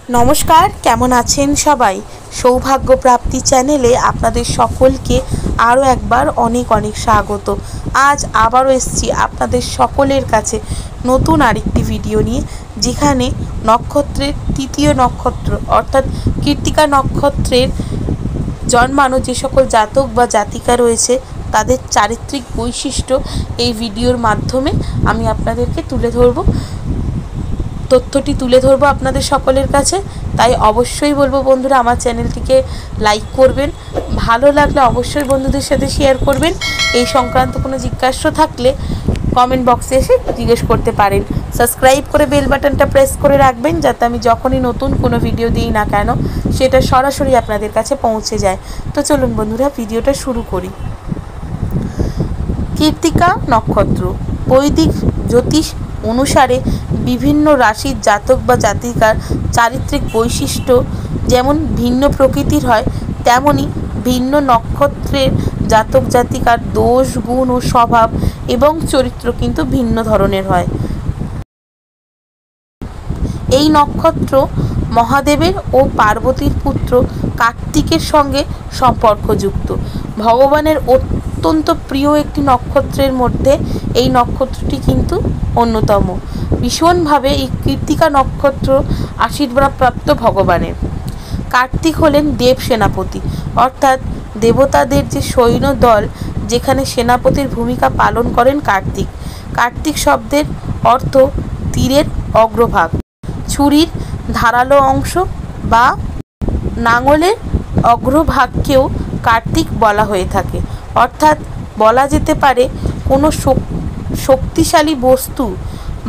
নমস্কার, কেমন আছেন সবাই? সৌভাগ্য প্রাপ্তি চ্যানেলে আপনাদের সকলকে আরও একবার অনেক অনেক স্বাগত। আজ আবারও এসেছি আপনাদের সকলের কাছে নতুন আরেকটি ভিডিও নিয়ে, যেখানে নক্ষত্রের তৃতীয় নক্ষত্র অর্থাৎ কৃত্তিকা নক্ষত্রের জন্মানো যে সকল জাতক বা জাতিকা রয়েছে তাদের চারিত্রিক বৈশিষ্ট্য এই ভিডিওর মাধ্যমে আমি আপনাদেরকে তথ্যটি তুলে ধরবো আপনাদের সকলের কাছে। তাই অবশ্যই বলবো বন্ধুরা, আমার চ্যানেলটিকে লাইক করবেন, ভালো লাগলে অবশ্যই বন্ধুদের সাথে শেয়ার করবেন। এই সংক্রান্ত কোনো জিজ্ঞাসা থাকলে কমেন্ট বক্সে এসে জিজ্ঞেস করতে পারেন। সাবস্ক্রাইব করে বেল বাটনটা প্রেস করে রাখবেন, যাতে আমি যখনই নতুন কোনো ভিডিও দিই না কেন সেটা সরাসরি আপনাদের কাছে পৌঁছে যায়। তো চলুন বন্ধুরা, ভিডিওটা শুরু করি। কৃত্তিকা নক্ষত্র বৈদিক জ্যোতিষ অনুসারে বিভিন্ন রাশির জাতক বা জাতিকার চারিত্রিক বৈশিষ্ট্য যেমন ভিন্ন প্রকৃতির হয়, তেমনি ভিন্ন নক্ষত্রের জাতক জাতিকার দোষ, গুণ ও স্বভাব এবং চরিত্র কিন্তু ভিন্ন ধরনের হয়। এই নক্ষত্র মহাদেবের ও পার্বতীর পুত্র কার্তিকের সঙ্গে সম্পর্কযুক্ত। ভগবানের অত্যন্ত প্রিয় একটি নক্ষত্রের মধ্যে এই নক্ষত্রটি কিন্তু অন্যতম। ভীষণভাবে এই কৃত্তিকা নক্ষত্র আশীর্বাদপ্রাপ্ত ভগবানের। কার্তিক হলেন দেব সেনাপতি, অর্থাৎ দেবতাদের যে সৈন্য দল, যেখানে সেনাপতির ভূমিকা পালন করেন কার্তিক। কার্তিক শব্দের অর্থ তীরের অগ্রভাগ, ছুরির ধারালো অংশ বা নাঙলের অগ্রভাগকেও কার্তিক বলা হয়ে থাকে। অর্থাৎ বলা যেতে পারে কোনো শক্তিশালী বস্তু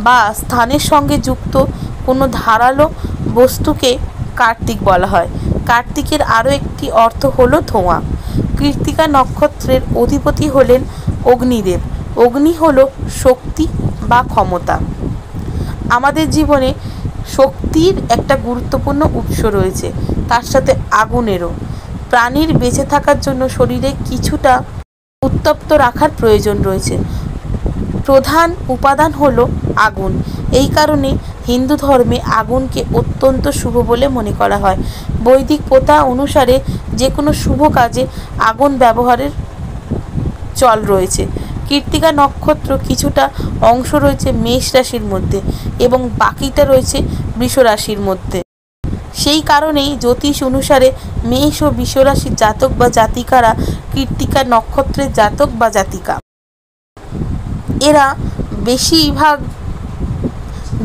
বা স্থানের সঙ্গে যুক্ত কোনো ধারালো বস্তুকে কার্তিক বলা হয়। কার্তিকের আরও একটি অর্থ হলো ধোঁয়া। কৃত্তিকা নক্ষত্রের অধিপতি হলেন অগ্নিদেব। অগ্নি হলো শক্তি বা ক্ষমতা। আমাদের জীবনে শক্তির একটা গুরুত্বপূর্ণ উৎস রয়েছে, তার সাথে আগুনেরও। প্রাণীর বেঁচে থাকার জন্য শরীরে কিছুটা উত্তপ্ত রাখার প্রয়োজন রয়েছে। প্রধান উপাদান হলো আগুন। এই কারণে হিন্দু ধর্মে আগুনকে অত্যন্ত শুভ বলে মনে করা হয়। বৈদিক প্রথা অনুসারে যে কোনো শুভ কাজে আগুন ব্যবহারের চল রয়েছে। কৃত্তিকা নক্ষত্র কিছুটা অংশ রয়েছে মেষ রাশির মধ্যে এবং বাকিটা রয়েছে বৃষ রাশির মধ্যে। সেই কারণেই জ্যোতিষ অনুসারে মেষ ও বৃষ রাশির জাতক বা জাতিকারা কৃত্তিকা নক্ষত্রের জাতক বা জাতিকা। এরা বেশিরভাগ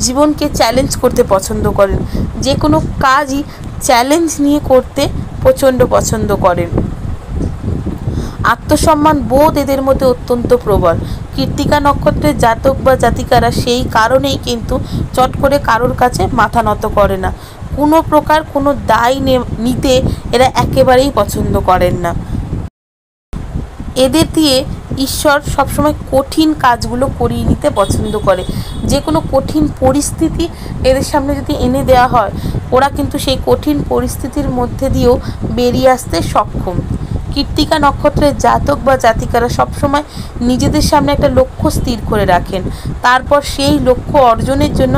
জীবনকে চ্যালেঞ্জ করতে পছন্দ করেন, যে কোনো কাজই চ্যালেঞ্জ নিয়ে করতে প্রচণ্ড পছন্দ করেন। আত্মসম্মান বোধ এদের মধ্যে অত্যন্ত প্রবল। কৃত্তিকা নক্ষত্রের জাতক বা জাতিকারা সেই কারণেই কিন্তু চট করে কারোর কাছে মাথা নত করে না। কোনো প্রকার কোনো দায় নিতে এরা একেবারেই পছন্দ করেন না। এদের দিয়ে ঈশ্বর সবসময় কঠিন কাজগুলো করিয়ে নিতে পছন্দ করে। যে কোনো কঠিন পরিস্থিতি এদের সামনে যদি এনে দেওয়া হয়, ওরা কিন্তু সেই কঠিন পরিস্থিতির মধ্যে দিয়েও বেরিয়ে আসতে সক্ষম। কৃত্তিকা নক্ষত্রের জাতক বা জাতিকারা সবসময় নিজেদের সামনে একটা লক্ষ্য স্থির করে রাখেন, তারপর সেই লক্ষ্য অর্জনের জন্য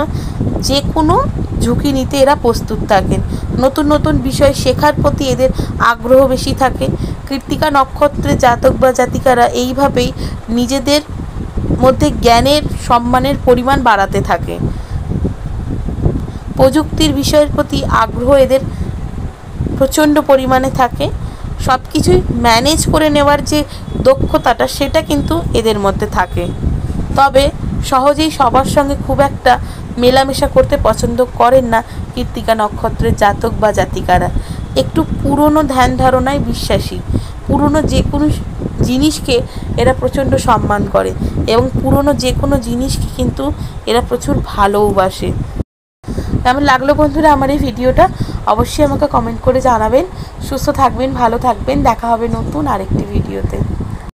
যে কোনো ঝুঁকি নিতে এরা প্রস্তুত থাকেন। নতুন নতুন বিষয় শেখার প্রতি এদের আগ্রহ বেশি থাকে। কৃত্তিকা নক্ষত্রের জাতক বা জাতিকারা এইভাবেই নিজেদের মধ্যে জ্ঞানের সম্মানের পরিমাণ বাড়াতে থাকে। প্রযুক্তির বিষয়ের প্রতি আগ্রহ এদের প্রচণ্ড পরিমাণে থাকে। সব কিছুই ম্যানেজ করে নেওয়ার যে দক্ষতাটা, সেটা কিন্তু এদের মধ্যে থাকে। তবে সহজেই সবার সঙ্গে খুব একটা মেলামেশা করতে পছন্দ করেন না কৃত্তিকা নক্ষত্রের জাতক বা জাতিকারা। একটু পুরনো ধ্যান ধারণায় বিশ্বাসী। পুরনো যে কোনো জিনিসকে এরা প্রচণ্ড সম্মান করে এবং পুরনো যে কোনো জিনিসকে কিন্তু এরা প্রচুর ভালোবাসে। কেমন লাগলো বন্ধুরা আমার এই ভিডিওটা? অবশ্যই আমাকে কমেন্ট করে জানাবেন। সুস্থ থাকবেন, ভালো থাকবেন। দেখা হবে নতুন আরেকটি ভিডিওতে।